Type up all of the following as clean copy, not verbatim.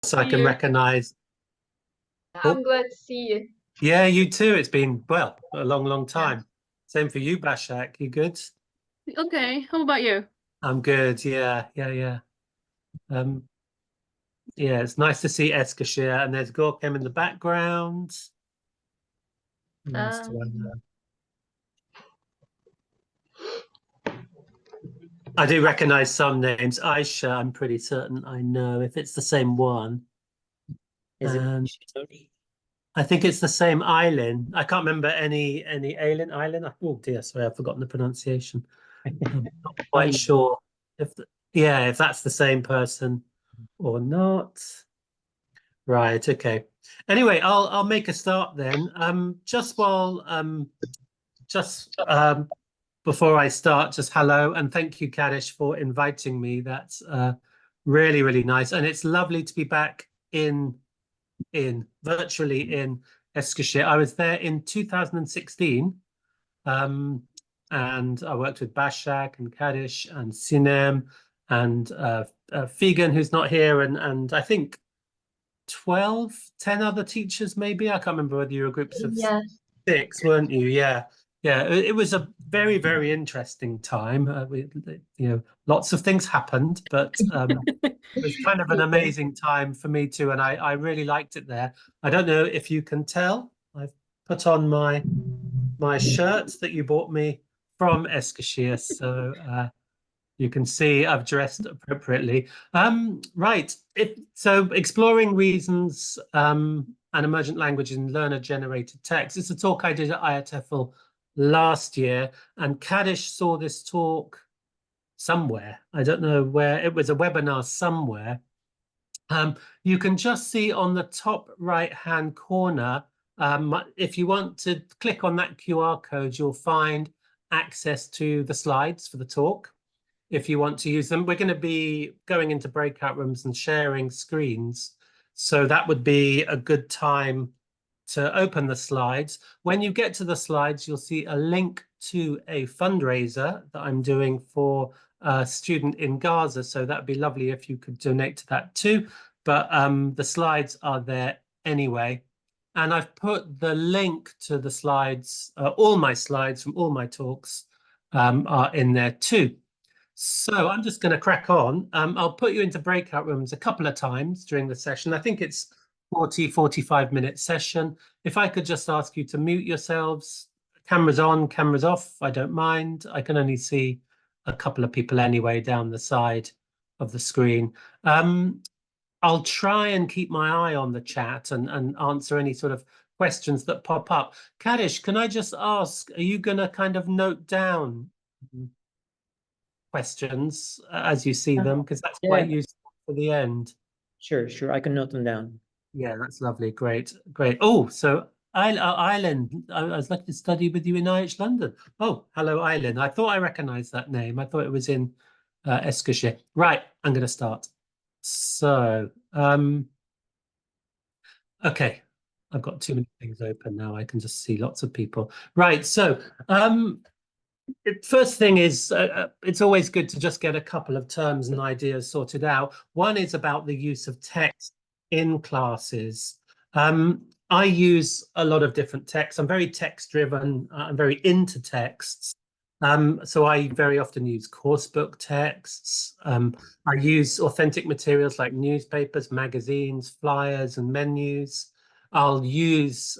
so I See can you. recognize. I'm Oh, glad to see you. yeah, you too. It's been, well, a long, long Yeah. time. Same for you, Bashak. You good? Okay, how about you? I'm good. Yeah, yeah, yeah. Um, yeah, it's nice to see Eskişehir, and there's Gorkem in the background. Who else do I Um, know? I do recognize some names. Aisha, I'm pretty certain I know if it's the same one. Is it And Shitoshi? I think it's the same Eileen. I can't remember any Eileen. Oh dear, sorry, I've forgotten the pronunciation. I'm not quite Eileen. sure if yeah, if that's the same person or not. Right, okay. Anyway, I'll make a start then. Just before I start, just hello and thank you, Kadish, for inviting me. That's really, really nice. And it's lovely to be back in virtually in Eskişehir. I was there in 2016, um, and I worked with Bashak and Kadish and Sinem and Figan, who's not here, and I think 12, 10 other teachers, maybe. I can't remember whether you were groups of yes. six, weren't you? Yeah. Yeah, it was a very, very interesting time. Lots of things happened, but it was kind of an amazing time for me too, and I really liked it there. I don't know if you can tell. I've put on my shirt that you bought me from Eskişehir, so you can see I've dressed appropriately. Right. So exploring reasons and emergent language in learner-generated text. It's a talk I did at IATEFL last year, and Kadish saw this talk somewhere. I don't know where. It was a webinar somewhere. You can just see on the top right-hand corner, if you want to click on that QR code, you'll find access to the slides for the talk if you want to use them. We're going to be going into breakout rooms and sharing screens. So that would be a good time to open the slides. When you get to the slides, you'll see a link to a fundraiser that I'm doing for a student in Gaza. So that'd be lovely if you could donate to that too. But the slides are there anyway. And I've put the link to the slides, all my slides from all my talks are in there too. So I'm just going to crack on. I'll put you into breakout rooms a couple of times during the session. I think it's 45-minute session. If I could just ask you to mute yourselves, cameras on, cameras off, I don't mind. I can only see a couple of people anyway down the side of the screen. I'll try and keep my eye on the chat and answer any sort of questions that pop up. Kadish, can I just ask, are you going to kind of note down questions as you see them, because that's Yeah, quite useful for the end? sure. I can note them down. Yeah, that's lovely. Great. Oh, so Ireland, I was lucky to study with you in IH London. Oh, hello, Ireland. I thought I recognized that name. I thought it was in Eskişehir. Right, I'm going to start. So, okay, I've got too many things open now. I can just see lots of people. Right, so first thing is, it's always good to just get a couple of terms and ideas sorted out. One is about the use of text in classes. I use a lot of different texts. I'm very text driven. I'm very into texts. So I very often use course book texts. I use authentic materials like newspapers, magazines, flyers, and menus. I'll use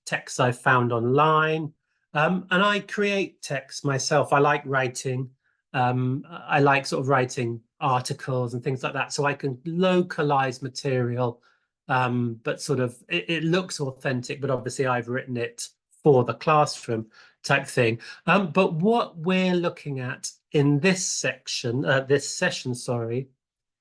texts I've found online. And I create text myself. I like writing. I like sort of writing articles and things like that. So I can localize material, but sort of it looks authentic, but obviously I've written it for the classroom type thing. But what we're looking at in this section, this session, sorry,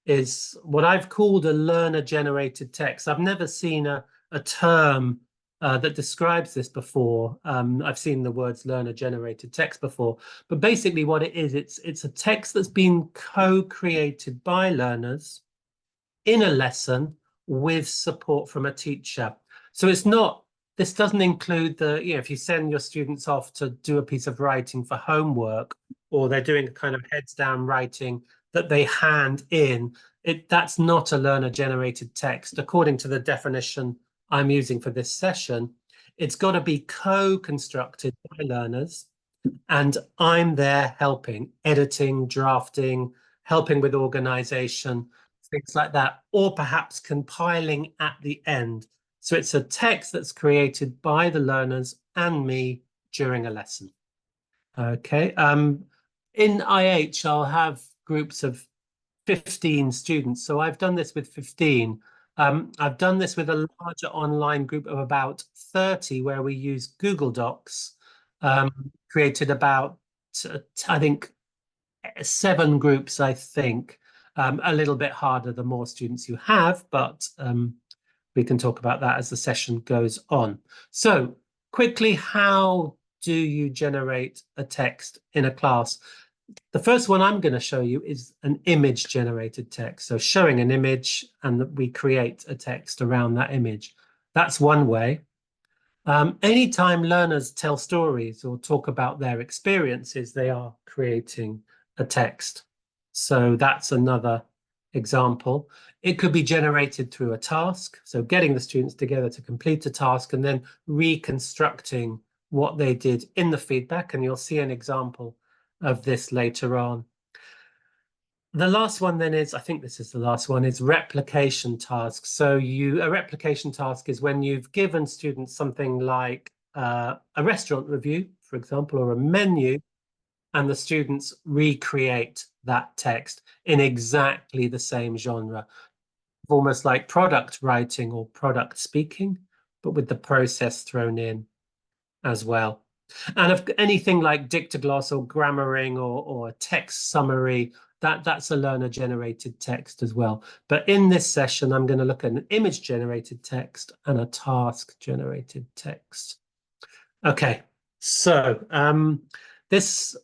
is what I've called a learner-generated text. I've never seen a term that describes this before. I've seen the words learner-generated text before, but basically what it is, it's a text that's been co-created by learners in a lesson with support from a teacher. So it's not, this doesn't include if you send your students off to do a piece of writing for homework, or they're doing a kind of heads down writing that they hand in, that's not a learner-generated text. According to the definition I'm using for this session, it's got to be co-constructed by learners, and I'm there helping, editing, drafting, helping with organization, things like that, or perhaps compiling at the end. So it's a text that's created by the learners and me during a lesson. Okay. In IH, I'll have groups of 15 students. So I've done this with 15. I've done this with a larger online group of about 30 where we use Google Docs, created about, I think, 7 groups, I think. A little bit harder the more students you have, but we can talk about that as the session goes on. So quickly, how do you generate a text in a class? The first one I'm going to show you is an image generated text. So showing an image and that we create a text around that image. That's one way. Anytime learners tell stories or talk about their experiences, they are creating a text. So that's another example. It could be generated through a task. So getting the students together to complete a task and then reconstructing what they did in the feedback. And you'll see an example of this later on. The last one then is, I think this is the last one, is replication tasks. So a replication task is when you've given students something like a restaurant review, for example, or a menu, and the students recreate that text in exactly the same genre, almost like product writing or product speaking, but with the process thrown in as well. And if anything like dictogloss or grammaring or text summary, that's a learner-generated text as well. But in this session, I'm going to look at an image-generated text and a task-generated text. Okay, so this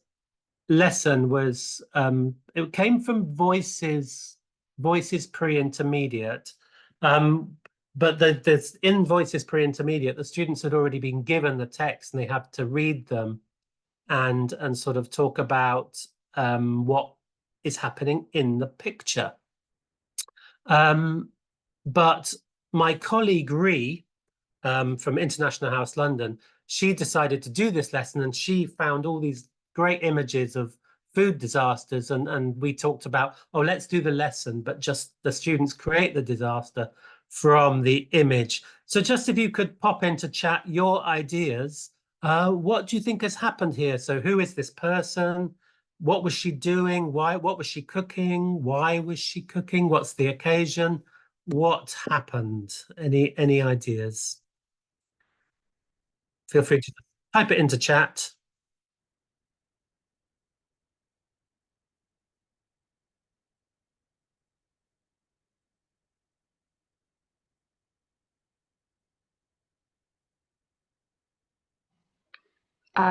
lesson was, it came from Voices Pre-Intermediate. But in Voices Pre-Intermediate, the students had already been given the text and they had to read them and sort of talk about what is happening in the picture. But my colleague Ree from International House London, she decided to do this lesson and she found all these great images of food disasters and we talked about, oh, let's do the lesson, but just the students create the disaster from the image. So just if you could pop into chat your ideas, what do you think has happened here? So who is this person? What was she doing? What was she cooking? Why was she cooking? What's the occasion? What happened? Any ideas? Feel free to type it into chat.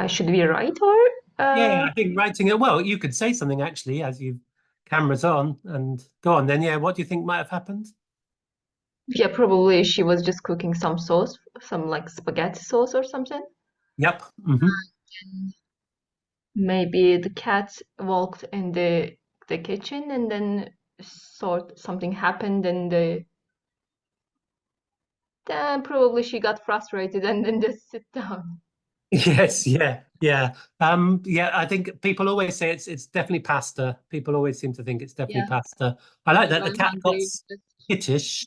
Should we write or? Yeah, I think writing it, well, you could say something actually as you cameras on and go on then. Yeah, what do you think might have happened? Yeah, probably she was just cooking some sauce, some like spaghetti sauce or something. Yep. Maybe the cat walked in the kitchen and then something happened and then probably she got frustrated and then just sit down. Yes, yeah. Yeah, I think people always say it's definitely pasta. People always seem to think it's definitely pasta. I like that the cat got skittish.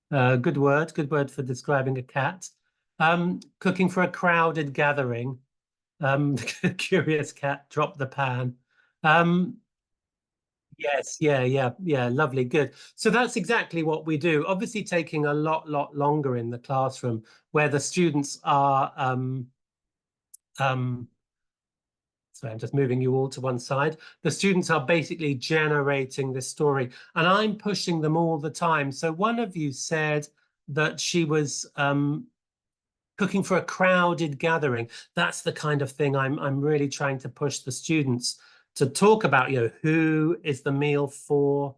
Good word for describing a cat. Cooking for a crowded gathering. The curious cat dropped the pan. Yes, yeah, lovely, good. So that's exactly what we do. Obviously taking a lot longer in the classroom where the students are sorry, I'm just moving you all to one side. The students are basically generating this story and I'm pushing them all the time. So one of you said that she was cooking for a crowded gathering. That's the kind of thing I'm really trying to push the students to talk about, who is the meal for,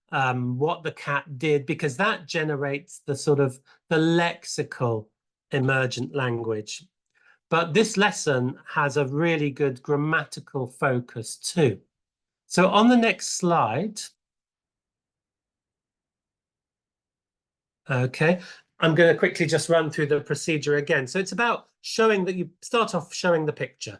what the cat did, because that generates the sort of the lexical emergent language. But this lesson has a really good grammatical focus too. So on the next slide, Okay, I'm going to quickly just run through the procedure again. So it's about showing that you start off showing the picture.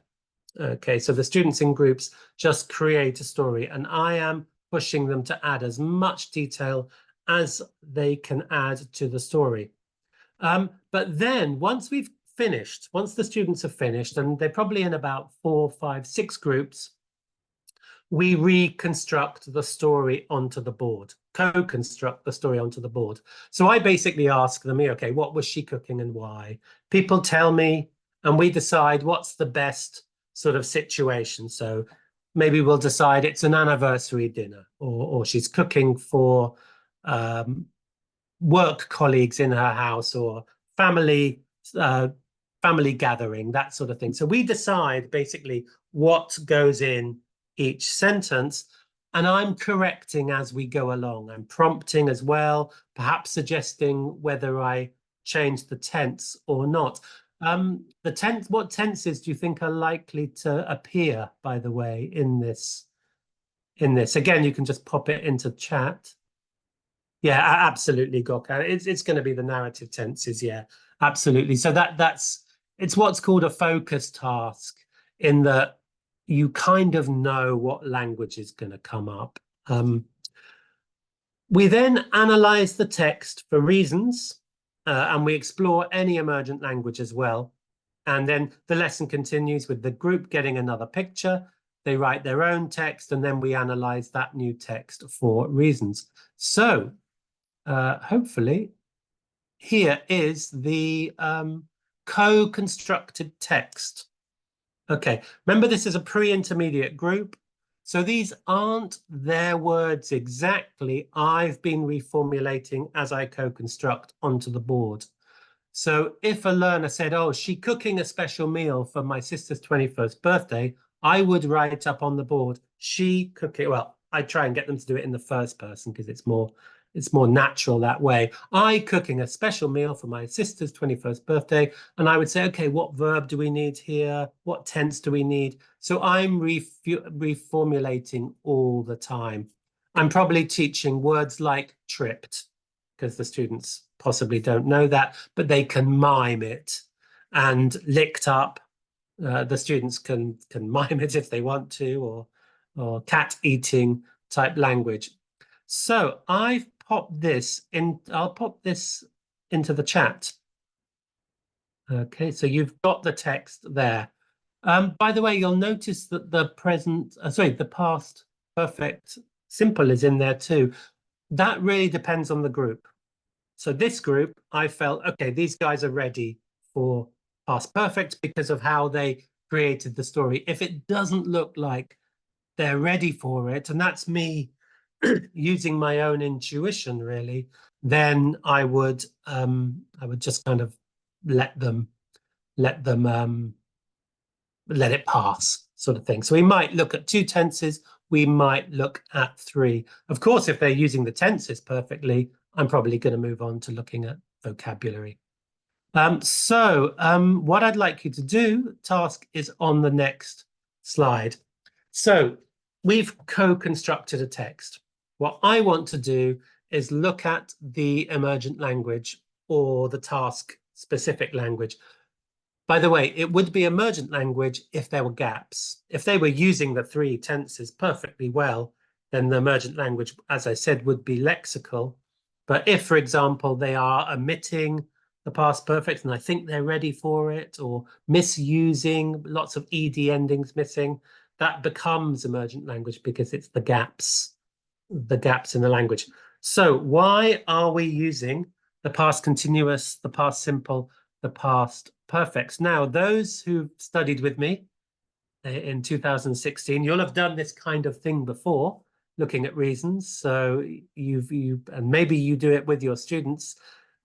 Okay, so the students in groups just create a story, and I am pushing them to add as much detail as they can add to the story. But then once we've finished, once the students have finished, and they're probably in about 4, 5, 6 groups, we reconstruct the story onto the board, co-construct the story onto the board. So I basically ask them, okay, what was she cooking and why? People tell me, and we decide what's the best sort of situation. So maybe we'll decide it's an anniversary dinner, or she's cooking for work colleagues in her house, or family gathering, that sort of thing. So we decide basically what goes in each sentence, and I'm correcting as we go along. I'm prompting as well, perhaps suggesting whether I change the tense or not. What tenses do you think are likely to appear, by the way, in this? Again, you can just pop it into chat. Yeah, absolutely, Gokhan. It's going to be the narrative tenses. Yeah, absolutely. So it's what's called a focus task, in that you kind of know what language is going to come up. We then analyze the text for reasons, and we explore any emergent language as well. And then the lesson continues with the group getting another picture. They write their own text, and then we analyze that new text for reasons. So hopefully here is the co-constructed text. Okay, remember this is a pre-intermediate group, so these aren't their words exactly. I've been reformulating as I co-construct onto the board. So if a learner said, oh, she cooking a special meal for my sister's 21st birthday, I would write up on the board, she cooking. Well, I try and get them to do it in the first person because it's more natural that way. I cooking a special meal for my sister's 21st birthday. And I would say, okay, what verb do we need here? What tense do we need? So I'm reformulating all the time. I'm probably teaching words like tripped, because the students possibly don't know that, but they can mime it. And licked up, the students can mime it if they want to, or cat eating type language. So I've popped this in, I'll pop this into the chat. Okay, so you've got the text there. By the way, you'll notice that the past perfect simple is in there too. That really depends on the group. So this group, I felt, okay, these guys are ready for past perfect because of how they created the story. If it doesn't look like they're ready for it, and that's me using my own intuition, really, then I would just kind of let it pass, sort of thing. So we might look at 2 tenses, we might look at 3. Of course, if they're using the tenses perfectly, I'm probably going to move on to looking at vocabulary. What I'd like you to do, task is on the next slide. So we've co-constructed a text. What I want to do is look at the emergent language or the task specific language. By the way, it would be emergent language if there were gaps. If they were using the 3 tenses perfectly well, then the emergent language, as I said, would be lexical. But if, for example, they are omitting the past perfect and I think they're ready for it, or misusing, lots of ed endings missing, that becomes emergent language because it's the gaps in the language. So why are we using the past continuous, the past simple, the past perfects? Now, those who've studied with me in 2016, you'll have done this kind of thing before, looking at reasons. So and maybe you do it with your students,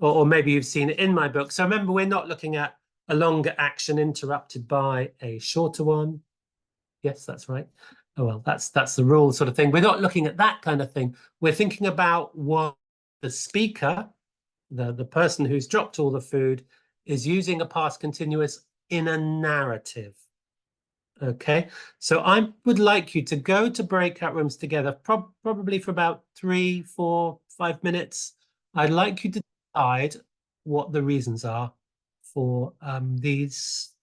or maybe you've seen it in my book. So remember, we're not looking at a longer action interrupted by a shorter one. Yes, that's right. Oh, well, that's the rule sort of thing. We're not looking at that kind of thing. We're thinking about what the speaker, the person who's dropped all the food, is using a past continuous in a narrative. Okay, so I would like you to go to breakout rooms together, probably for about 3, 4, 5 minutes. I'd like you to decide what the reasons are for these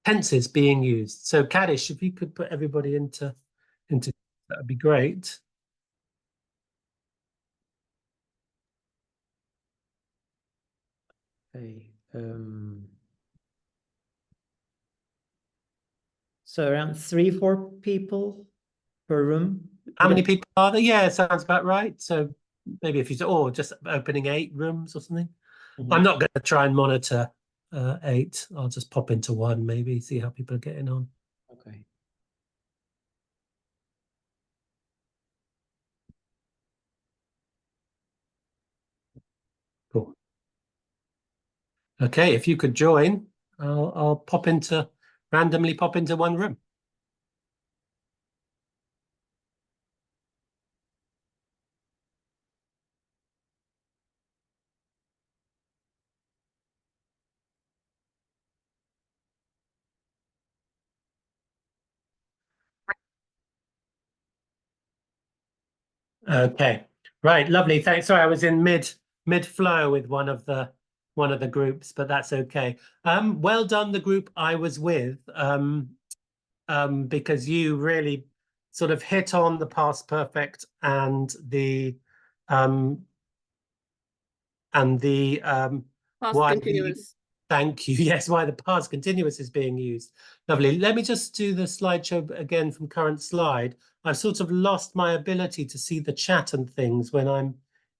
tenses being used. So Kadish, if you could put everybody into that would be great. Okay. So around 3-4 people per room. How many people are there? Yeah, it sounds about right. So maybe if you or just opening 8 rooms or something. Mhm. I'm not going to try and monitor 8. I'll just pop into 1, maybe see how people are getting on. Okay. Cool. Okay, if you could join, I'll randomly pop into 1 room. Okay, right, lovely. Thanks. Sorry, I was in mid flow with one of the groups, but that's okay. Well done, the group I was with, because you really sort of hit on the past perfect and the um Past why continuous. thank you. Yes, why the past continuous is being used. Lovely. Let me just do the slideshow again from current slide. I've sort of lost my ability to see the chat and things when I'm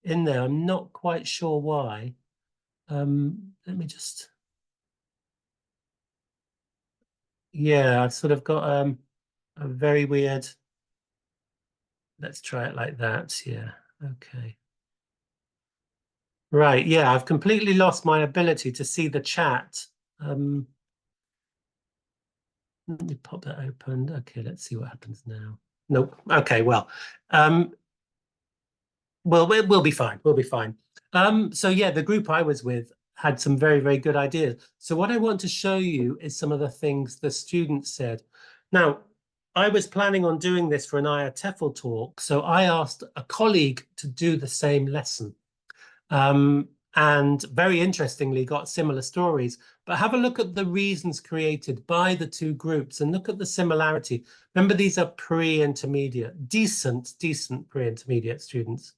in there. I'm not quite sure why. Let me just. Yeah, I've sort of got a very weird. Let's try it like that. Yeah. Okay. Right. Yeah, I've completely lost my ability to see the chat. Let me pop that open. Okay, let's see what happens now. Nope. Okay, well, we'll be fine. We'll be fine. So yeah, the group I was with had some very, very good ideas. So what I want to show you is some of the things the students said. Now, I was planning on doing this for an IA TEFL talk, so I asked a colleague to do the same lesson. And very interestingly got similar stories. But have a look at the reasons created by the 2 groups and look at the similarity. Remember, these are pre-intermediate, decent pre-intermediate students.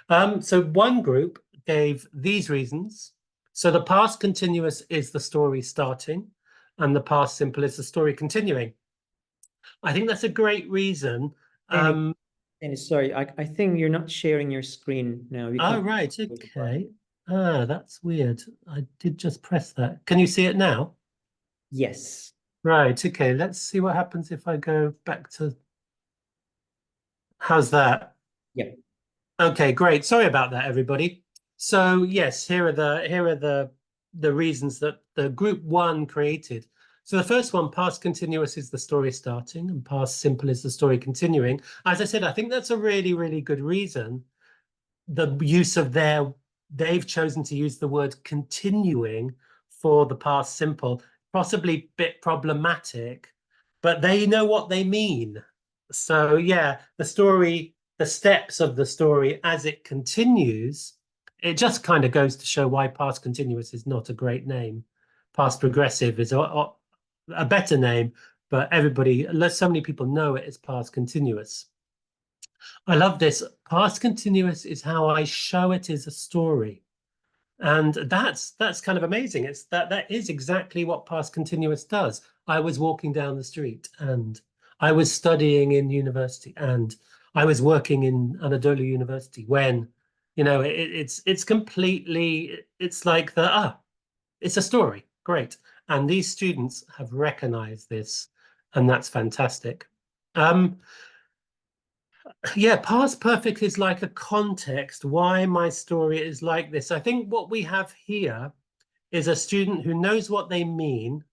So one group gave these reasons. So the past continuous is the story starting, and the past simple is the story continuing. I think that's a great reason. And sorry, I think you're not sharing your screen now. You Oh, can't- right. Okay. Ah, that's weird. I did just press that. Can you see it now? Yes. Right. Okay. Let's see what happens if I go back to. How's that? Yeah. Okay, great. Sorry about that, everybody. So yes, here are the reasons that the group 1 created. So the first one, past continuous, is the story starting, and past simple is the story continuing. As I said, I think that's a really, really good reason. The use of they've chosen to use the word continuing for the past simple, possibly a bit problematic, but they know what they mean. So yeah, the steps of the story as it continues, it just kind of goes to show why past continuous is not a great name. Past progressive is a better name, but so many people know it as past continuous. I love this. Past continuous is how I show it as a story. And that's kind of amazing. It's that is exactly what past continuous does. I was walking down the street and I was studying in university and I was working in Anadolu University when, it's completely, it's like it's a story. Great. And these students have recognized this, and that's fantastic. Yeah, past perfect is like a context why my story is like this. I think what we have here is a student who knows what they mean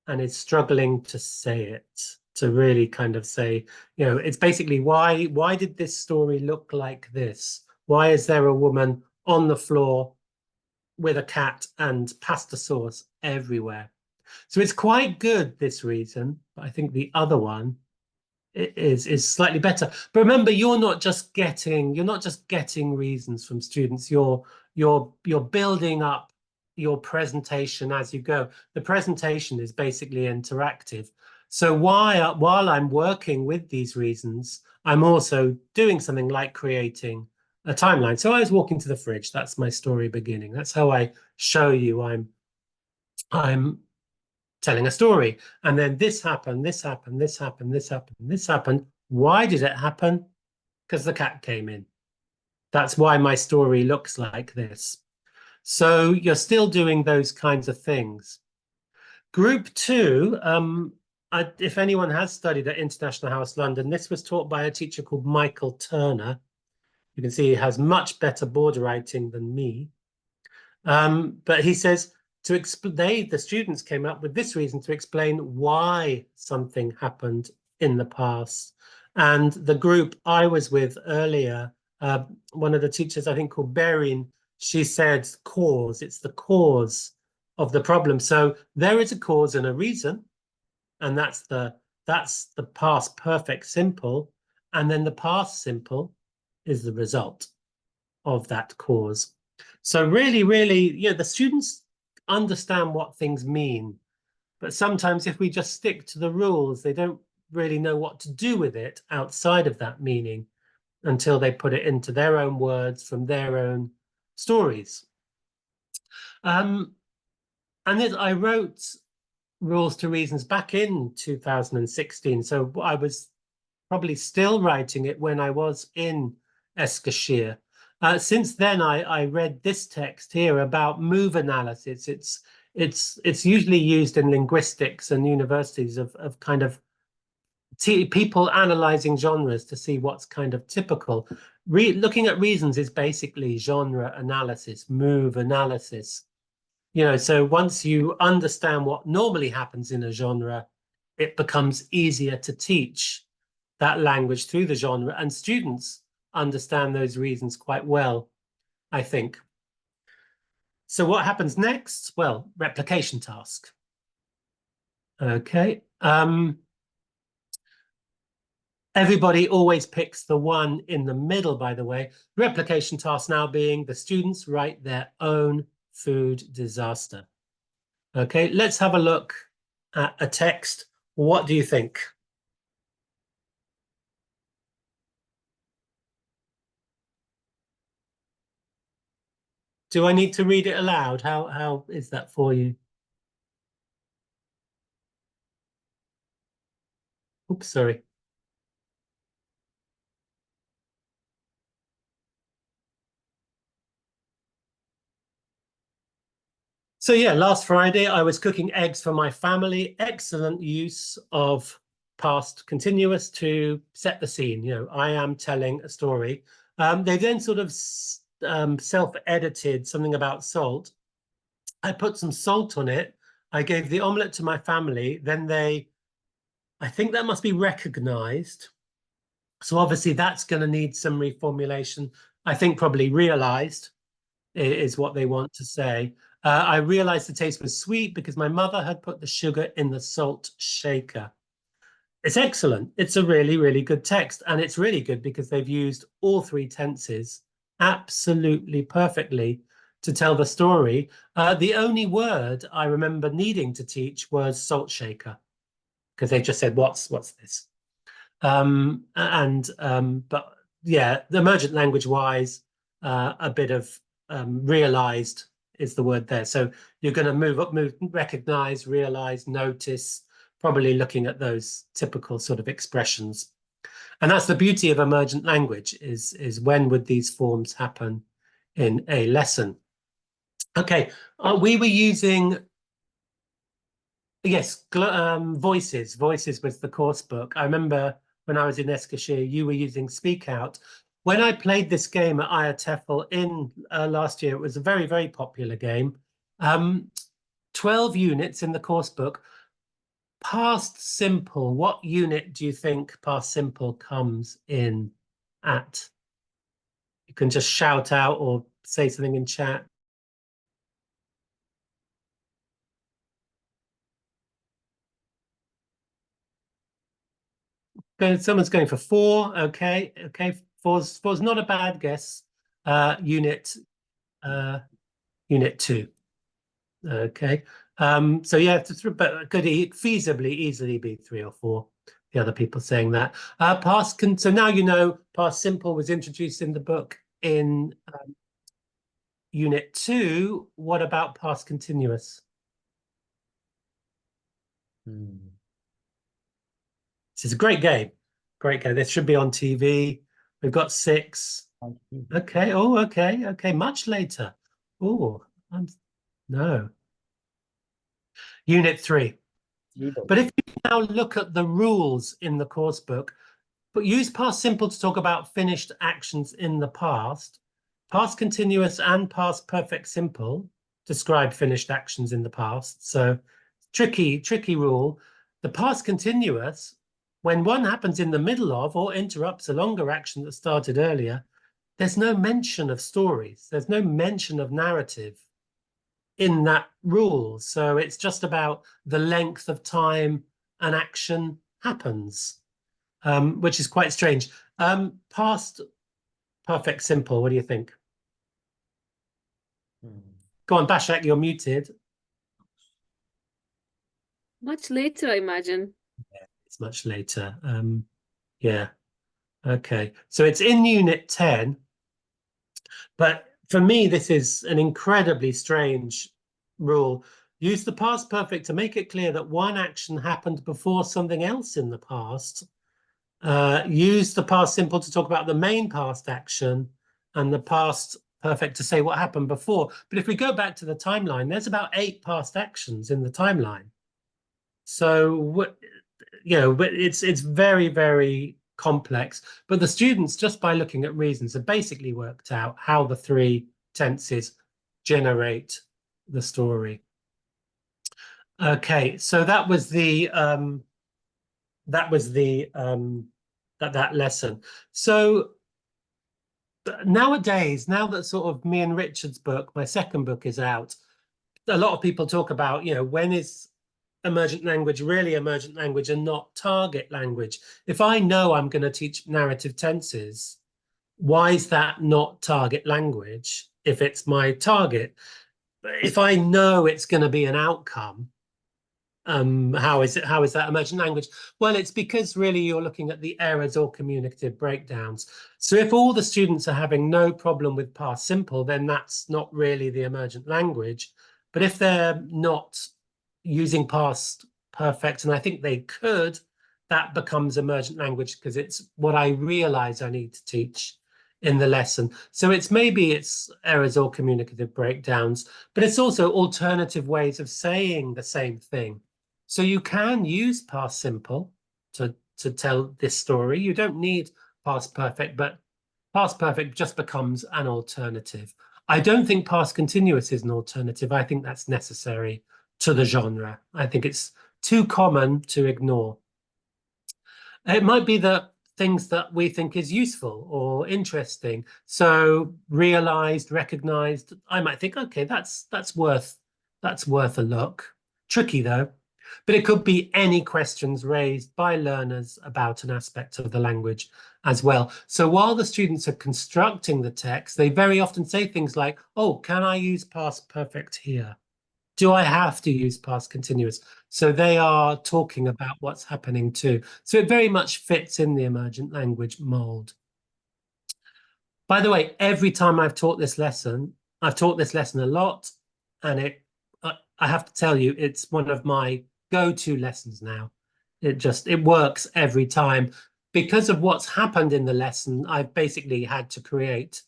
and is struggling to say it, to really kind of say, it's basically why did this story look like this? Why is there a woman on the floor with a cat and pasta sauce everywhere? So it's quite good, this reason, but I think the other one is slightly better. But remember, you're not just getting reasons from students. You're building up your presentation as you go. The presentation is basically interactive. So while I'm working with these reasons, I'm also doing something like creating a timeline. So I was walking to the fridge. That's my story beginning. That's how I show you I'm telling a story. And then this happened, this happened, this happened, this happened, this happened. Why did it happen? Because the cat came in. That's why my story looks like this. So you're still doing those kinds of things. Group two, if anyone has studied at International House London, this was taught by a teacher called Michael Turner. You can see he has much better border writing than me. But he says, the students came up with this reason to explain why something happened in the past. And the group I was with earlier, one of the teachers, I think called Berin, she said cause. It's the cause of the problem. So there is a cause and a reason, and that's the past perfect simple. And then the past simple is the result of that cause. So really, really, the students understand what things mean, but sometimes if we just stick to the rules, they don't really know what to do with it outside of that meaning until they put it into their own words from their own stories. And then I wrote Rules to Reasons back in 2016. So I was probably still writing it when I was in Eskishire. Since then, I read this text here about move analysis. It's usually used in linguistics and universities of kind of people analyzing genres to see what's kind of typical. Looking at reasons is basically genre analysis, move analysis. So once you understand what normally happens in a genre, it becomes easier to teach that language through the genre, and students understand those reasons quite well, I think. So what happens next? Well, replication task. Okay. Everybody always picks the one in the middle, by the way. Replication task now being the students write their own food disaster. Okay, let's have a look at a text. What do you think? Do I need to read it aloud? How is that for you? Oops, sorry. So yeah, last Friday I was cooking eggs for my family. Excellent use of past continuous to set the scene. I am telling a story. They then sort of self-edited something about salt. I put some salt on it. I gave the omelette to my family. Then I think that must be recognized. So obviously that's going to need some reformulation. I think probably realized is what they want to say. I realized the taste was sweet because my mother had put the sugar in the salt shaker. It's excellent. It's a really, really good text. And it's really good because they've used all three tenses absolutely perfectly to tell the story. The only word I remember needing to teach was salt shaker because they just said, what's this? But yeah, the emergent language wise, a bit of realized is the word there. So you're going to move, recognize, realize, notice, probably looking at those typical sort of expressions. And that's the beauty of emergent language is when would these forms happen in a lesson? Okay, we were using, yes, Voices. Voices was the course book. I remember when I was in Eskishire, you were using Speak Out. When I played this game at IATEFL in last year, it was a very, very popular game. 12 units in the course book. Past simple, what unit do you think past simple comes in at? You can just shout out or say something in chat. Someone's going for 4. Okay, okay. Four's not a bad guess. Unit 2. Okay. So yeah, but could feasibly easily be 3 or 4. The other people saying that. So now you know past simple was introduced in the book in Unit 2. What about past continuous? This is a great game. Great game. This should be on TV. We've got 6. Okay. Oh, okay. Okay. Much later. Oh, no. Unit 3. But if you now look at the rules in the course book, but use past simple to talk about finished actions in the past, past continuous and past perfect simple describe finished actions in the past. So tricky rule. The past continuous, when one happens in the middle of or interrupts a longer action that started earlier, there's no mention of stories. There's no mention of narrative in that rule. So it's just about the length of time an action happens, which is quite strange. Past perfect simple, what do you think? Go on, Bashak, you're muted. Much later, I imagine. Yeah, it's much later. Yeah. Okay. So it's in Unit 10, but for me, this is an incredibly strange rule. Use the past perfect to make it clear that one action happened before something else in the past. Use the past simple to talk about the main past action and the past perfect to say what happened before. But if we go back to the timeline, there's about 8 past actions in the timeline. So, you know, but it's very, very complex. But the students, just by looking at reasons, have basically worked out how the 3 tenses generate the story. Okay, so that was the that lesson. So nowadays, now that sort of me and Richard's book, my second book, is out, a lot of people talk about, you know, when is emergent language really emergent language and not target language? If I know I'm going to teach narrative tenses, why is that not target language if it's my target? If I know it's going to be an outcome, how is that emergent language? Well, it's because really you're looking at the errors or communicative breakdowns. So if all the students are having no problem with past simple, then that's not really the emergent language. But if they're not using past perfect, and I think they could, that becomes emergent language because it's what I realize I need to teach in the lesson. So maybe it's errors or communicative breakdowns, but it's also alternative ways of saying the same thing. So you can use past simple to tell this story. You don't need past perfect, but past perfect just becomes an alternative. I don't think past continuous is an alternative. I think that's necessary to the genre. I think it's too common to ignore. It might be that things that we think is useful or interesting. So realized, recognized, I might think, okay, that's worth a look. Tricky though. But it could be any questions raised by learners about an aspect of the language as well. So while the students are constructing the text, they very often say things like, oh, can I use past perfect here? Do I have to use past continuous? So they are talking about what's happening too. So it very much fits in the emergent language mold. By the way, every time I've taught this lesson a lot, and I have to tell you, it's one of my go-to lessons now. It works every time. Because of what's happened in the lesson, I've basically had to create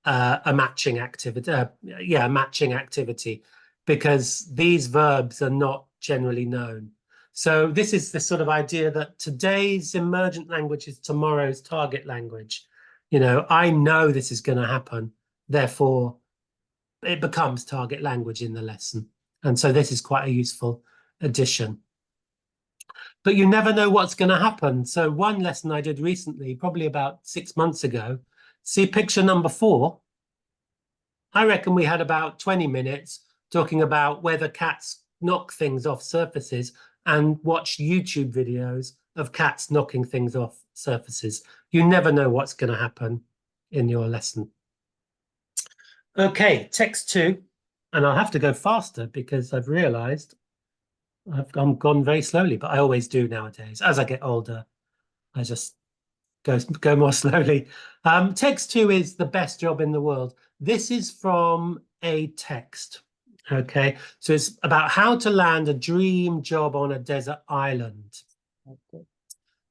a matching activity. Matching activity, because these verbs are not generally known. So this is the sort of idea that today's emergent language is tomorrow's target language. You know, I know this is going to happen, therefore it becomes target language in the lesson. And so this is quite a useful addition. But you never know what's going to happen. So one lesson I did recently, probably about 6 months ago, see picture number 4. I reckon we had about 20 minutes talking about whether cats knock things off surfaces and watch YouTube videos of cats knocking things off surfaces. You never know what's going to happen in your lesson. Okay, text 2, and I'll have to go faster because I've realized I've gone very slowly, but I always do nowadays. As I get older, I just go more slowly. Text 2 is the best job in the world. This is from a text. Okay, so it's about how to land a dream job on a desert island.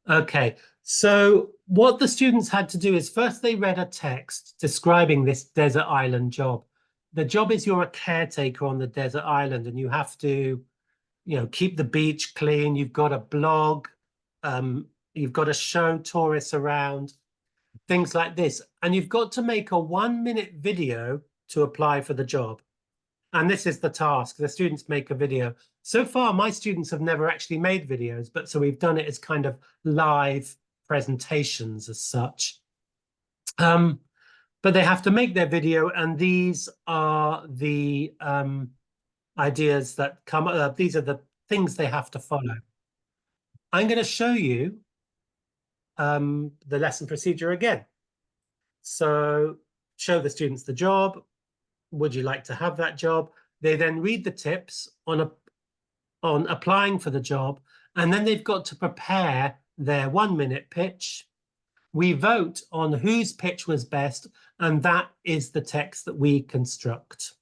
Okay, so what the students had to do is first they read a text describing this desert island job. The job is you're a caretaker on the desert island and you have to, keep the beach clean. You've got a blog, you've got to show tourists around, things like this. And you've got to make a 1-minute video to apply for the job. And this is the task. The students make a video. So far, my students have never actually made videos, but so we've done it as kind of live presentations as such. But they have to make their video, and these are the ideas that come up. These are the things they have to follow. I'm going to show you the lesson procedure again. So show the students the job. Would you like to have that job? They then read the tips on applying for the job, and then they've got to prepare their 1-minute pitch. We vote on whose pitch was best, and that is the text that we construct.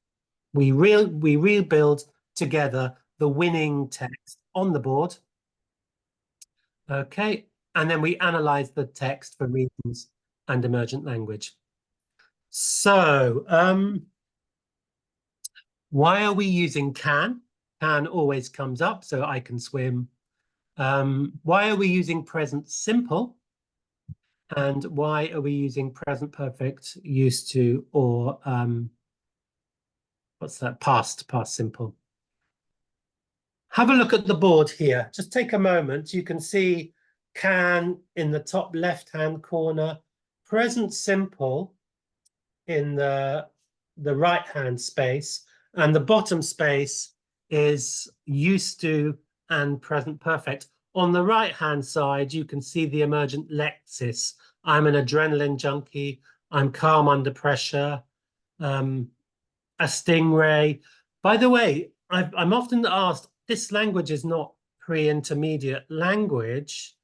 We rebuild together the winning text on the board. Okay, and then we analyze the text for reasons and emergent language. So, why are we using can? Can always comes up, so I can swim. Why are we using present simple? And why are we using present perfect, used to, or what's that? Past simple. Have a look at the board here. Just take a moment. You can see can in the top left-hand corner, present simple in the right-hand space, and the bottom space is used to and present perfect. On the right-hand side, you can see the emergent lexis. I'm an adrenaline junkie. I'm calm under pressure. A stingray. By the way, I'm often asked, this language is not pre-intermediate language.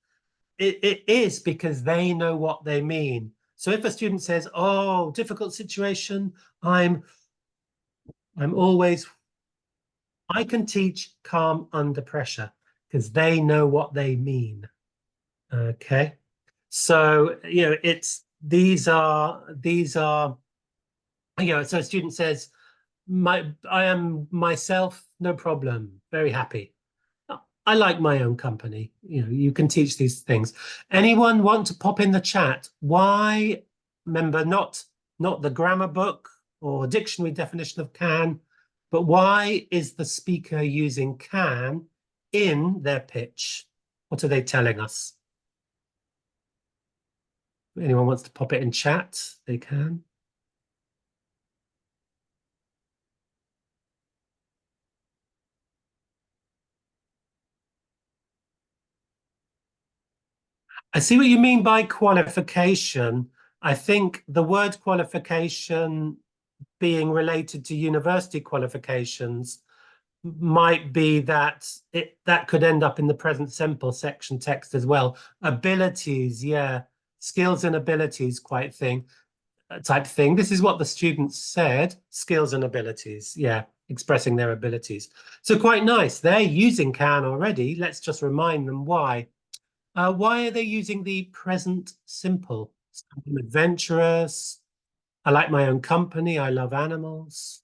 It is because they know what they mean. So if a student says, oh, difficult situation, I can teach calm under pressure because they know what they mean. Okay. So, these are, so a student says, I am myself, no problem, very happy. I like my own company. You can teach these things. Anyone want to pop in the chat? Why, remember, not the grammar book or dictionary definition of can, but why is the speaker using can in their pitch? What are they telling us? Anyone wants to pop it in chat? They can. I see what you mean by qualification. I think the word qualification being related to university qualifications might be that that could end up in the present simple section text as well. Abilities, yeah, skills and abilities type thing. This is what the students said, skills and abilities, yeah, expressing their abilities. So quite nice. They're using can already. Let's just remind them why. Why are they using the present simple? I'm adventurous. I like my own company. I love animals.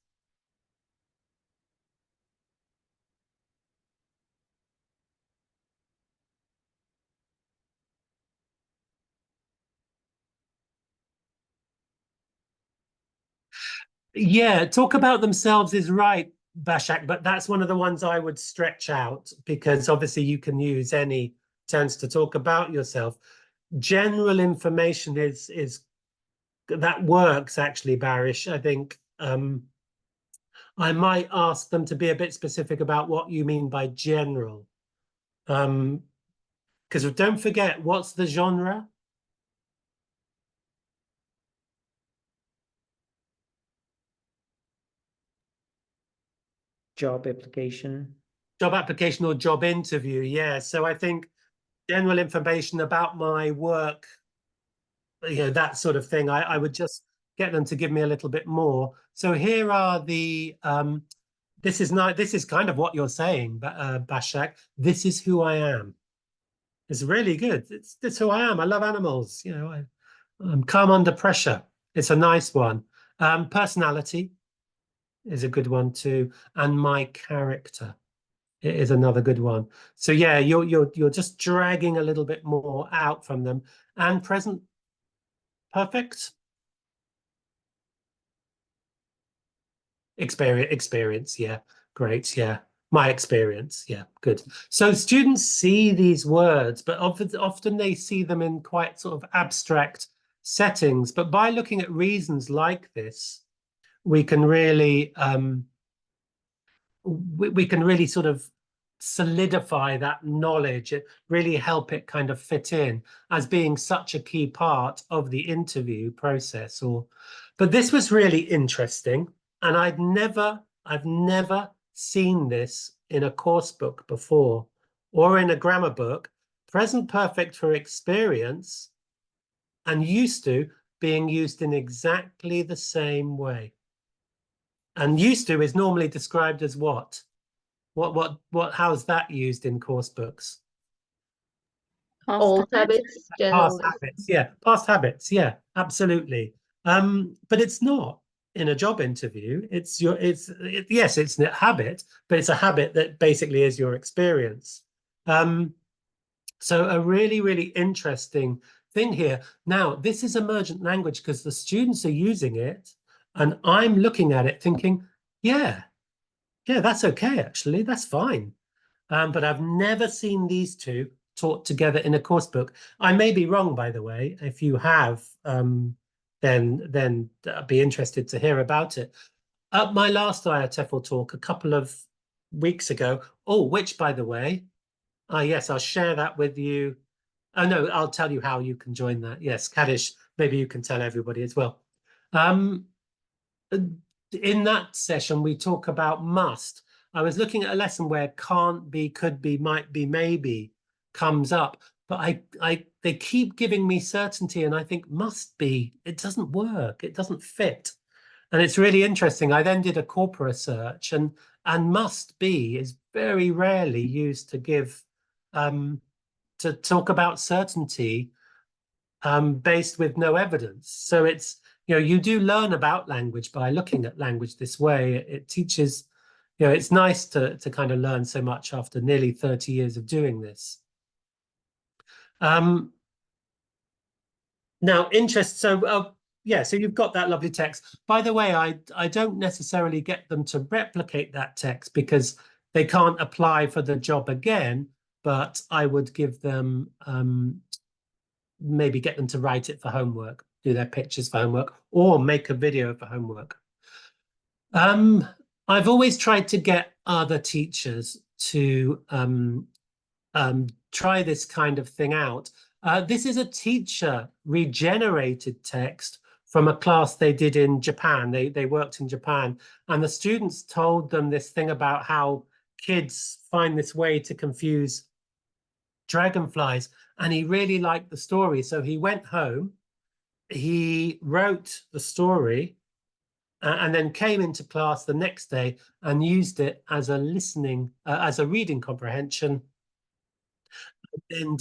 Yeah, talk about themselves is right, Bashak, but that's one of the ones I would stretch out because obviously you can use any tense to talk about yourself. General information is that works actually, Barish. I think I might ask them to be a bit specific about what you mean by general. Because don't forget, what's the genre? Job application. Job application or job interview. Yeah. So I think general information about my work, that sort of thing. I would just get them to give me a little bit more. So here are the this is kind of what you're saying, Bashak. This is who I am. It's really good. It's who I am. I love animals. I'm calm under pressure. It's a nice one. Personality is a good one too, and my character is another good one. So yeah, you're just dragging a little bit more out from them. And present perfect. Experience, yeah, great, yeah. My experience, yeah, good. So students see these words, but often they see them in quite sort of abstract settings. But by looking at reasons like this, we can really we can really sort of solidify that knowledge, really help it kind of fit in as being such a key part of the interview process. But this was really interesting, and I've never seen this in a course book before or in a grammar book. Present perfect for experience and used to being used in exactly the same way. And used to is normally described as what? How's that used in course books? Old habits, Past generally. habits, yeah. Past habits, yeah, absolutely. But it's not in a job interview. Yes, it's a habit, but it's a habit that basically is your experience. So a really, really interesting thing here. Now, this is emergent language because the students are using it, and I'm looking at it thinking, yeah, that's okay, actually, that's fine. But I've never seen these two taught together in a course book. I may be wrong, by the way. If you have, then I'd be interested to hear about it. At my last IATEFL talk a couple of weeks ago, which, by the way, yes, I'll share that with you. Oh, no, I'll tell you how you can join that. Yes, Kaddish, maybe you can tell everybody as well. In that session, we talk about must. I was looking at a lesson where can't be, could be, might be, maybe comes up, but they keep giving me certainty, and I think must be, it doesn't work, it doesn't fit. And it's really interesting. I then did a corpora search, and must be is very rarely used to give to talk about certainty based with no evidence. So it's, you do learn about language by looking at language this way. It teaches, it's nice to kind of learn so much after nearly 30 years of doing this. Now, so you've got that lovely text. By the way, I don't necessarily get them to replicate that text because they can't apply for the job again, but I would give them maybe get them to write it for homework, do their pictures for homework, or make a video for homework. I've always tried to get other teachers to try this kind of thing out. This is a teacher regenerated text from a class they did in Japan. They worked in Japan, and the students told them this thing about how kids find this way to confuse dragonflies, and he really liked the story. So he went home, he wrote the story, and then came into class the next day and used it as a reading comprehension. Then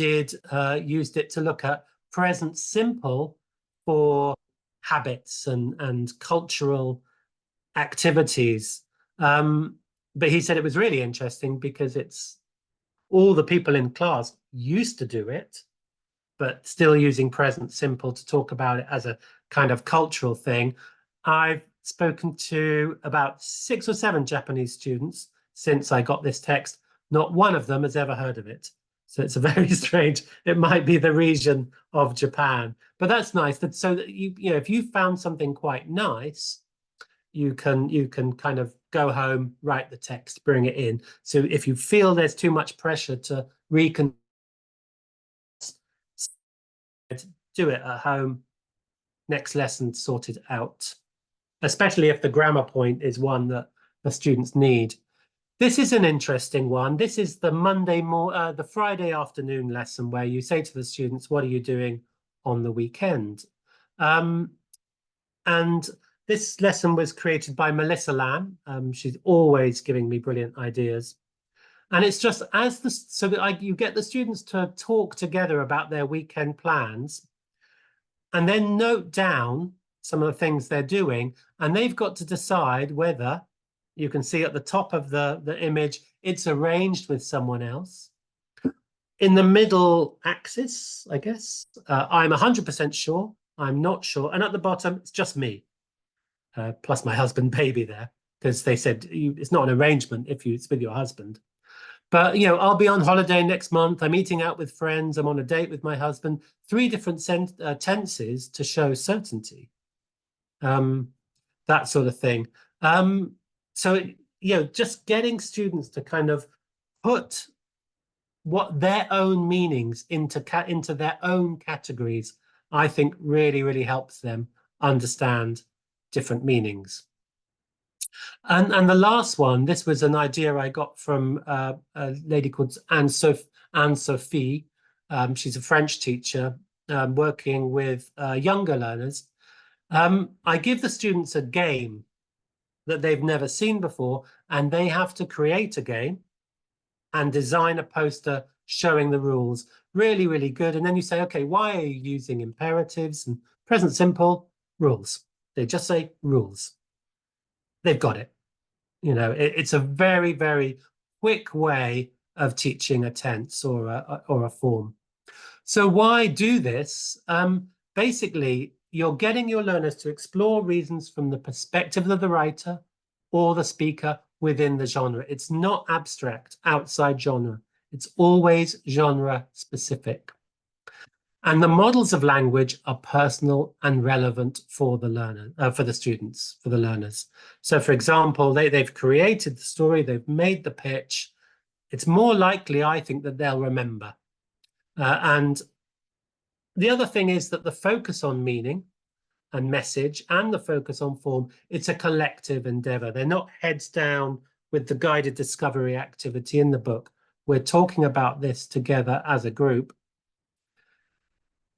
used it to look at present simple for habits and cultural activities. But he said it was really interesting because it's all the people in class used to do it, but still using present simple to talk about it as a kind of cultural thing. I've spoken to about 6 or 7 Japanese students since I got this text. Not one of them has ever heard of it. So it's a very strange, it might be the region of Japan, but that's nice. So that if you found something quite nice, you can kind of go home, write the text, bring it in. So if you feel there's too much pressure to do it at home, next lesson sorted out, especially if the grammar point is one that the students need. This is an interesting one. This is the the Friday afternoon lesson where you say to the students, what are you doing on the weekend? And this lesson was created by Melissa Lamb. She's always giving me brilliant ideas. And it's just so that you get the students to talk together about their weekend plans and then note down some of the things they're doing. And they've got to decide whether, you can see at the top of the image, it's arranged with someone else. In the middle axis, I guess, I'm 100% sure, I'm not sure. And at the bottom, it's just me, plus my husband, baby there, because they said it's not an arrangement if it's with your husband. But, you know, I'll be on holiday next month. I'm eating out with friends. I'm on a date with my husband. 3 different tenses to show certainty. That sort of thing. So, you know, just getting students to kind of put what their own meanings into their own categories, I think really, really helps them understand different meanings. And the last one, this was an idea I got from a lady called Anne-Sophie. She's a French teacher working with younger learners. I give the students a game that they've never seen before, and they have to create a game and design a poster showing the rules. Really, really good. And then you say, okay, why are you using imperatives and present simple? Rules. They just say rules. They've got it. You know, it's a very, very quick way of teaching a tense or a form. So why do this? Basically, you're getting your learners to explore reasons from the perspective of the writer or the speaker within the genre. It's not abstract, outside genre. It's always genre specific. And the models of language are personal and relevant for the learner, for the students, for the learners. So, for example, they've created the story, they've made the pitch. It's more likely, I think, that they'll remember. And the other thing is that the focus on meaning and message and the focus on form, it's a collective endeavor. They're not heads down with the guided discovery activity in the book. We're talking about this together as a group.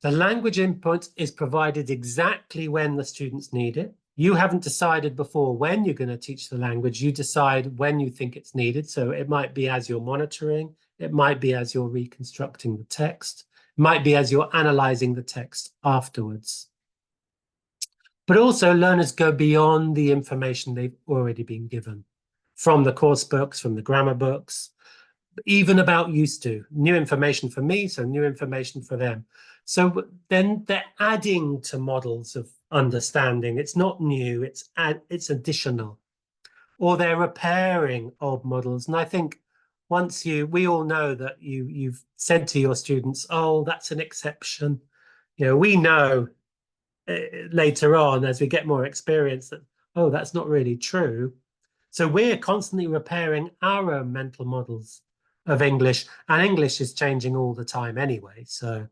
The language input is provided exactly when the students need it. You haven't decided before when you're going to teach the language. You decide when you think it's needed. So it might be as you're monitoring. It might be as you're reconstructing the text. It might be as you're analyzing the text afterwards. But also learners go beyond the information they've already been given from the course books, from the grammar books, even about used to. New information for me, so new information for them. So then they're adding to models of understanding. It's not new, it's additional. Or they're repairing old models. And I think once we all know that you've said to your students, oh, that's an exception. You know, we know later on as we get more experience that, oh, that's not really true. So we're constantly repairing our own mental models of English, and English is changing all the time anyway. So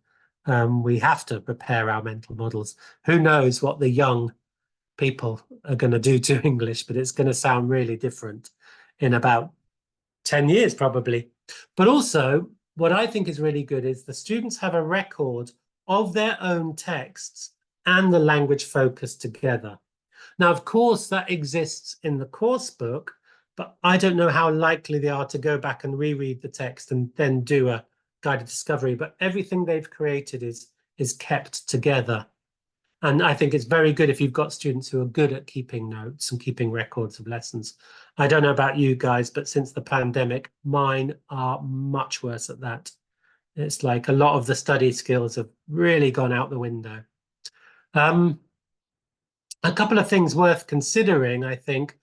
we have to repair our mental models. Who knows what the young people are going to do to English, but it's going to sound really different in about 10 years probably. But also what I think is really good is the students have a record of their own texts and the language focus together. Now, of course, that exists in the course book, but I don't know how likely they are to go back and reread the text and then do a guided discovery. But everything they've created is kept together. And I think it's very good if you've got students who are good at keeping notes and keeping records of lessons. I don't know about you guys, but since the pandemic, mine are much worse at that. It's like a lot of the study skills have really gone out the window. A couple of things worth considering, I think.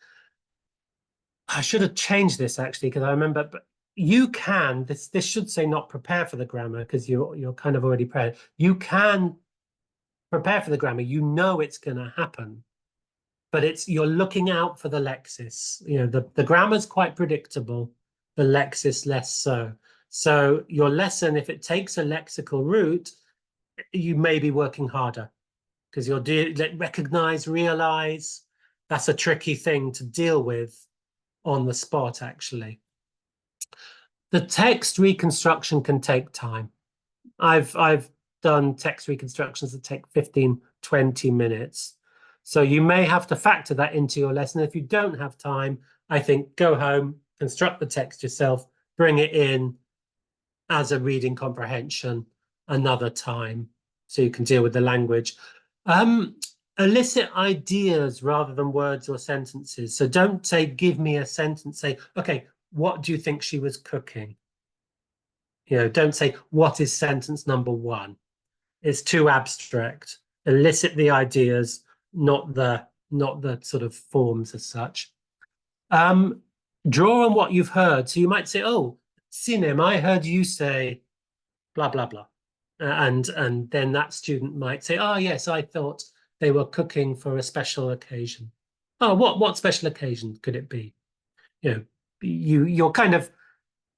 I should have changed this actually, because I remember, but you can, this should say not prepare for the grammar, because you're kind of already prepared. You can prepare for the grammar, you know it's going to happen, but you're looking out for the lexis. You know, the grammar's quite predictable, the lexis less so. So your lesson, if it takes a lexical route, you may be working harder because you're recognize, realize. That's a tricky thing to deal with on the spot, actually. The text reconstruction can take time. I've done text reconstructions that take 15, 20 minutes. So you may have to factor that into your lesson. If you don't have time, I think go home, construct the text yourself, bring it in as a reading comprehension another time so you can deal with the language. Elicit ideas rather than words or sentences. So don't say, give me a sentence. Say, okay, what do you think she was cooking? You know, don't say, what is sentence number one? It's too abstract. Elicit the ideas, not the sort of forms as such. Draw on what you've heard. So you might say, oh, Sinem, I heard you say blah, blah, blah. And then that student might say, oh, yes, I thought they were cooking for a special occasion. Oh, what special occasion could it be? You know, you're kind of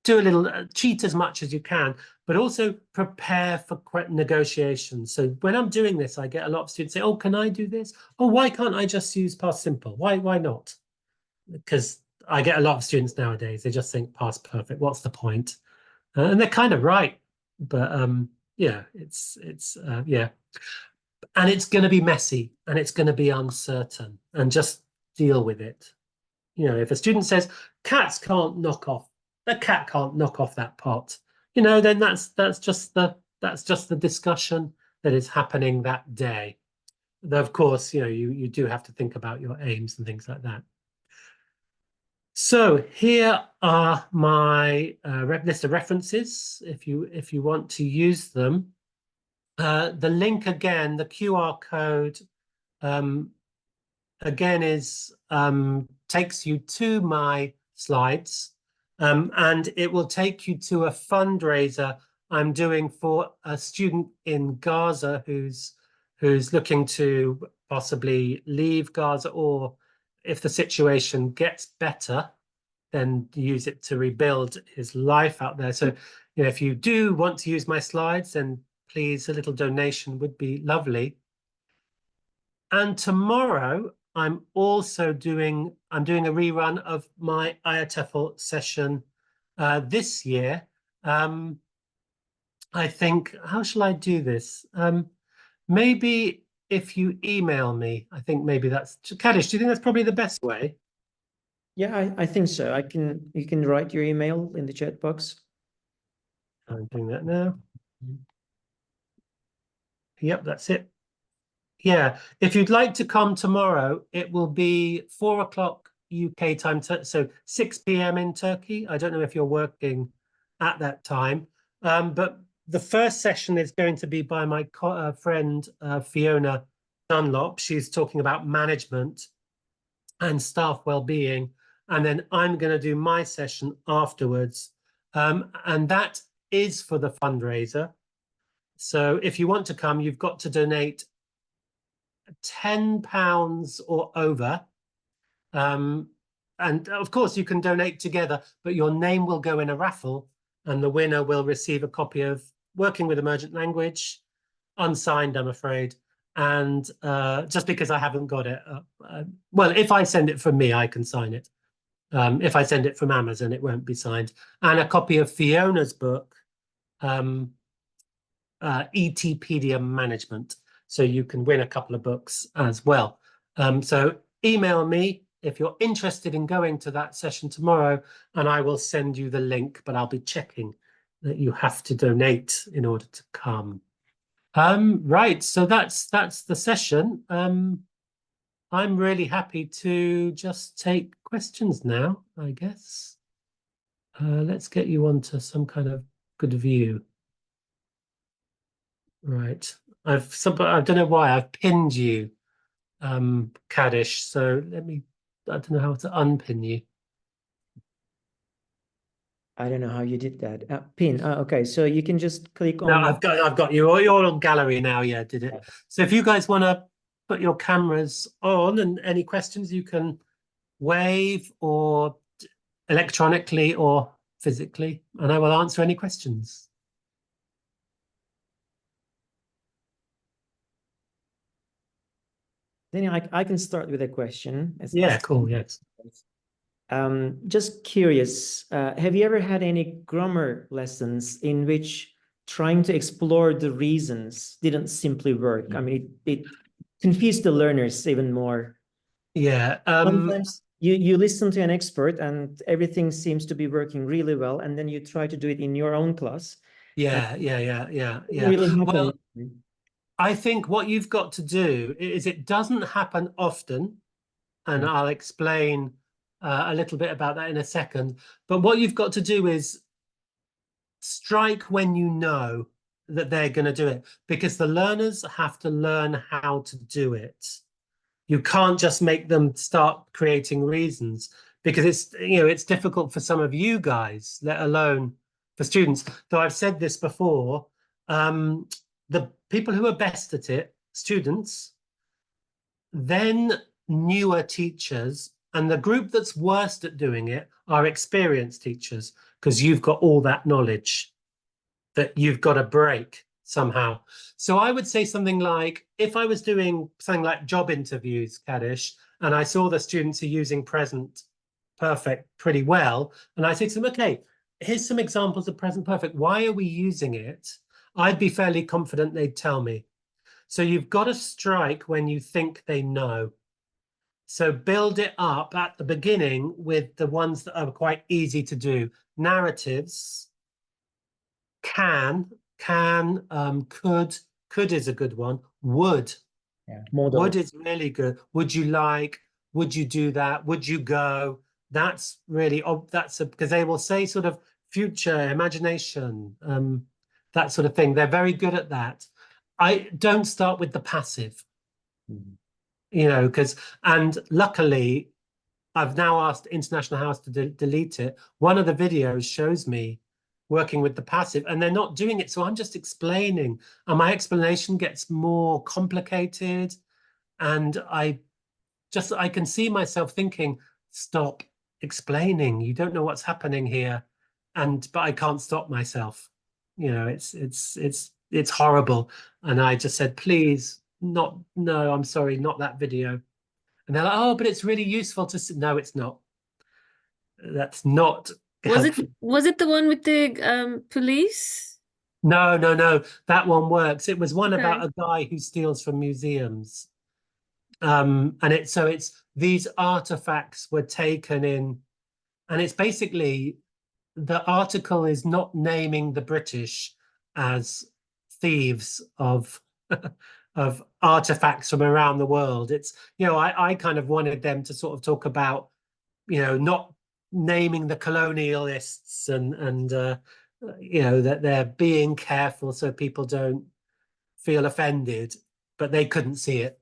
do a little cheat as much as you can, but also prepare for negotiations. So when I'm doing this, I get a lot of students say, oh, can I do this? Oh, why can't I just use past simple? Why not? Because I get a lot of students nowadays, they just think past perfect. What's the point? And they're kind of right. But yeah, it's yeah. And it's going to be messy and it's going to be uncertain, and just deal with it. You know, if a student says cats can't knock off, the cat can't knock off that pot, you know, then that's just the discussion that is happening that day. Though of course, you know, you do have to think about your aims and things like that. So here are my list of references if you want to use them. The link again, the QR code again is takes you to my slides, and it will take you to a fundraiser I'm doing for a student in Gaza who's looking to possibly leave Gaza, or if the situation gets better, then use it to rebuild his life out there. So, you know, if you do want to use my slides, then please, a little donation would be lovely. And tomorrow, I'm doing a rerun of my IATEFL session this year. I think, how shall I do this? Maybe if you email me, I think maybe that's, Kadish, do you think that's probably the best way? Yeah, I think so. You can write your email in the chat box. I'm doing that now. Yep, that's it. Yeah, if you'd like to come tomorrow, it will be 4 o'clock UK time, so 6 p.m. in Turkey. I don't know if you're working at that time, but the first session is going to be by my friend Fiona Dunlop. She's talking about management and staff well-being, and then I'm going to do my session afterwards, and that is for the fundraiser. So if you want to come, you've got to donate £10 or over, and of course you can donate together, but your name will go in a raffle and the winner will receive a copy of Working with Emergent Language, unsigned, I'm afraid. And just because I haven't got it, well, if I send it from me, I can sign it. If I send it from Amazon, it won't be signed. And a copy of Fiona's book, ETpedia Management. So you can win a couple of books as well. So email me if you're interested in going to that session tomorrow, and I will send you the link, but I'll be checking that you have to donate in order to come. Right, so that's the session. I'm really happy to just take questions now, I guess. Let's get you onto some kind of good view. Right, I don't know why I've pinned you, Kadish. So I don't know how to unpin you. I don't know how you did that. Pin. Okay, so you can just click on. No, I've got you. You're on gallery now. Yeah, did it. So if you guys want to put your cameras on, and any questions you can wave or electronically or physically, and I will answer any questions. Then I can start with a question. Yeah, cool. Yes. Just curious, have you ever had any grammar lessons in which trying to explore the reasons didn't simply work? I mean, it confused the learners even more. Yeah. Sometimes you listen to an expert and everything seems to be working really well, and then you try to do it in your own class. Yeah. Really happen. Well, I think what you've got to do is, it doesn't happen often, and I'll explain a little bit about that in a second. But what you've got to do is strike when you know that they're going to do it, because the learners have to learn how to do it. You can't just make them start creating reasons, because it's difficult for some of you guys, let alone for students. Though I've said this before, the people who are best at it, students, then newer teachers, and the group that's worst at doing it are experienced teachers, because you've got all that knowledge that you've got to break somehow. So I would say something like, if I was doing something like job interviews, Kaddish, and I saw the students are using present perfect pretty well, and I say to them, okay, here's some examples of present perfect. Why are we using it? I'd be fairly confident they'd tell me. So you've got to strike when you think they know. So build it up at the beginning with the ones that are quite easy to do. Narratives, could is a good one. Would is really good. Would you like, would you do that? Would you go? That's really, because they will say sort of future, imagination, that sort of thing. They're very good at that. I don't start with the passive, and luckily I've now asked International House to delete it. One of the videos shows me working with the passive, and they're not doing it. So I'm just explaining, and my explanation gets more complicated. And I can see myself thinking, stop explaining. You don't know what's happening here. But I can't stop myself. It's horrible. And I just said, please, no, I'm sorry, not that video. And they're like, oh, but it's really useful to see. No, it's not. That's not helpful. Was it the one with the police? No. That one works. It was one about a guy who steals from museums. And it's these artifacts were taken in, and it's basically, the article is not naming the British as thieves of of artifacts from around the world. It's, I kind of wanted them to sort of talk about, not naming the colonialists, and that they're being careful so people don't feel offended, but they couldn't see it.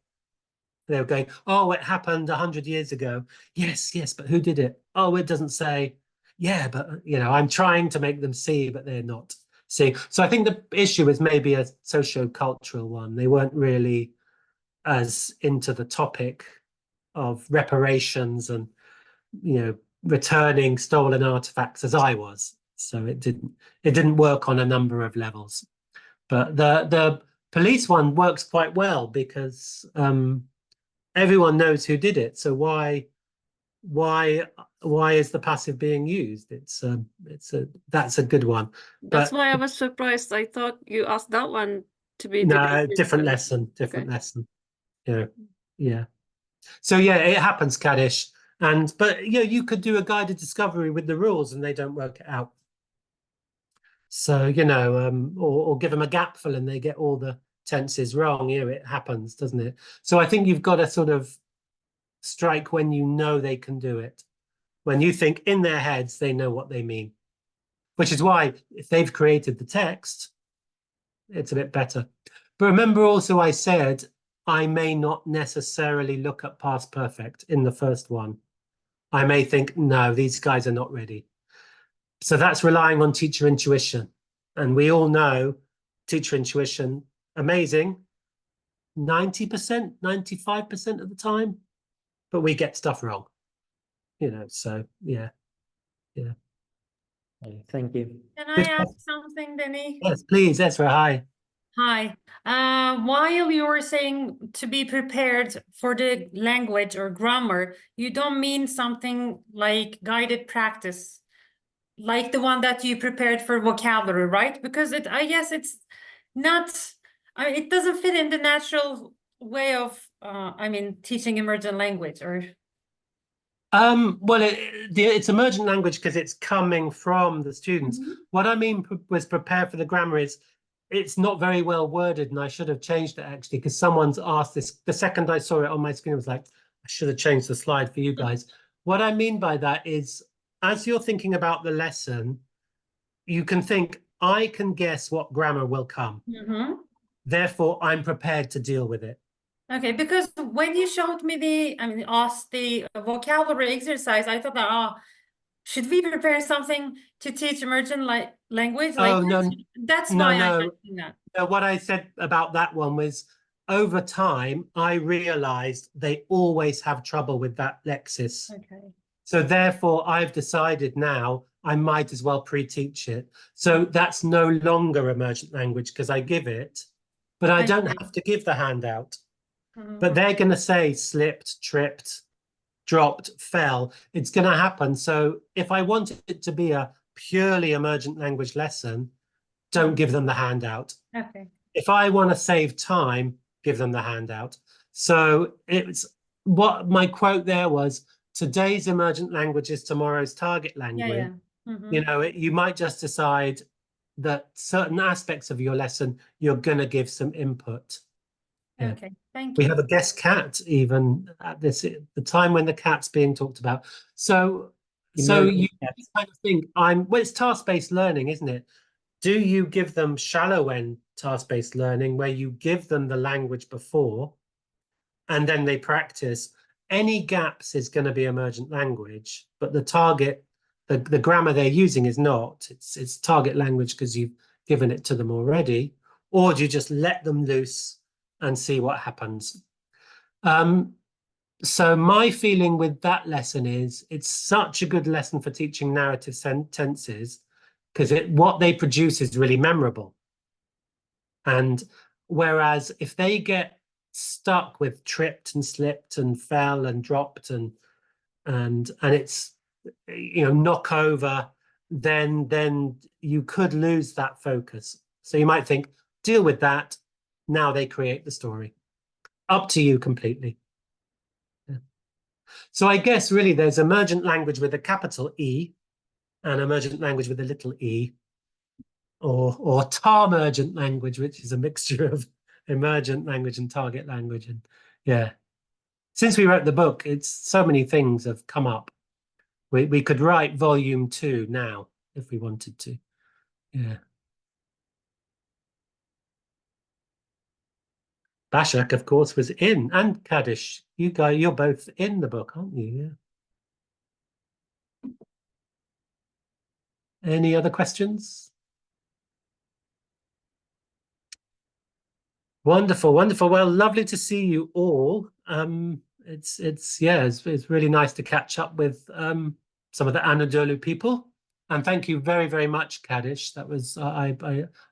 They were going, oh, it happened 100 years ago. Yes, but who did it? Oh, it doesn't say. Yeah, but I'm trying to make them see, but they're not seeing. So I think the issue is maybe a socio-cultural one. They weren't really as into the topic of reparations and returning stolen artifacts as I was. So it didn't work on a number of levels. But the police one works quite well, because everyone knows who did it. So why is the passive being used? That's a good one. That's why I was surprised. I thought you asked that one to be different lesson. Yeah. So yeah, it happens, Kaddish. But you could do a guided discovery with the rules and they don't work it out. So or give them a gap fill and they get all the tenses wrong. It happens, doesn't it? So I think you've got to sort of strike when you know they can do it. When you think in their heads they know what they mean, which is why if they've created the text, it's a bit better. But remember also, I said I may not necessarily look at past perfect in the first one. I may think, no, these guys are not ready. So that's relying on teacher intuition. And we all know teacher intuition, amazing, 90%, 95% of the time, but we get stuff wrong, so yeah. Thank you. Can I ask something, Denny? Yes, please, Ezra, hi. Hi. While you were saying to be prepared for the language or grammar, you don't mean something like guided practice, like the one that you prepared for vocabulary, right? Because I guess it's not, it doesn't fit in the natural way of, teaching emergent language or. Well, it's emergent language because it's coming from the students. What I mean was prepare for the grammar is it's not very well worded, and I should have changed it actually because someone's asked this. The second I saw it on my screen, I was like, I should have changed the slide for you guys. What I mean by that is, as you're thinking about the lesson, you can think, I can guess what grammar will come. Therefore, I'm prepared to deal with it. Okay, because when you showed me asked the vocabulary exercise, I thought that, should we prepare something to teach emergent language? Oh, no, that's no, why I'm no. asking that. No, what I said about that one was, over time, I realized they always have trouble with that lexis. Okay. So therefore, I've decided now I might as well pre-teach it. So that's no longer emergent language because I give it, but I don't have to give the handout. But they're going to say slipped, tripped, dropped, fell. It's going to happen. So if I want it to be a purely emergent language lesson, don't give them the handout. Okay. If I want to save time, give them the handout. So it's what my quote there was, today's emergent language is tomorrow's target language. You know, you might just decide that certain aspects of your lesson, you're going to give some input. Yeah. Okay, thank We you. have a guest cat even at the time when the cat's being talked about. So you kind of think well, it's task-based learning, isn't it? Do you give them shallow end task-based learning where you give them the language before and then they practice? Any gaps is going to be emergent language, but the target, the grammar they're using is not. It's target language because you've given it to them already, or do you just let them loose and see what happens? So my feeling with that lesson is it's such a good lesson for teaching narrative tenses because what they produce is really memorable. And whereas if they get stuck with tripped and slipped and fell and dropped and it's, you know, knock over, then you could lose that focus. So you might think, deal with that. Now they create the story. Up to you completely. Yeah. So I guess really there's emergent language with a capital E and emergent language with a little e, or tarmergent language, which is a mixture of emergent language and target language. And yeah, since we wrote the book, it's so many things have come up. We could write volume 2 now if we wanted to. Yeah. Bashak, of course, was in, and Kaddish. You're both in the book, aren't you? Yeah. Any other questions? Wonderful, wonderful. Well, lovely to see you all. It's really nice to catch up with some of the Anadolu people. And thank you very, very much, Kaddish. That was I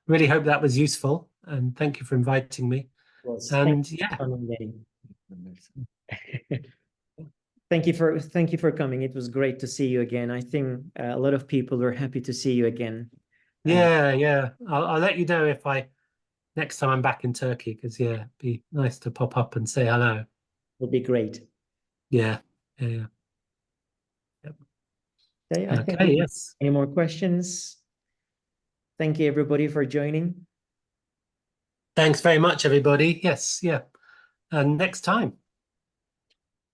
really hope that was useful. And thank you for inviting me. And yeah. Thank you for coming. It was great to see you again. I think a lot of people were happy to see you again. Yeah. I'll let you know if next time I'm back in Turkey, because yeah, it'd be nice to pop up and say hello. Would be great. Yeah. Yep. Okay, I think yes. Any more questions? Thank you everybody for joining. Thanks very much, everybody. Yes, yeah. And next time.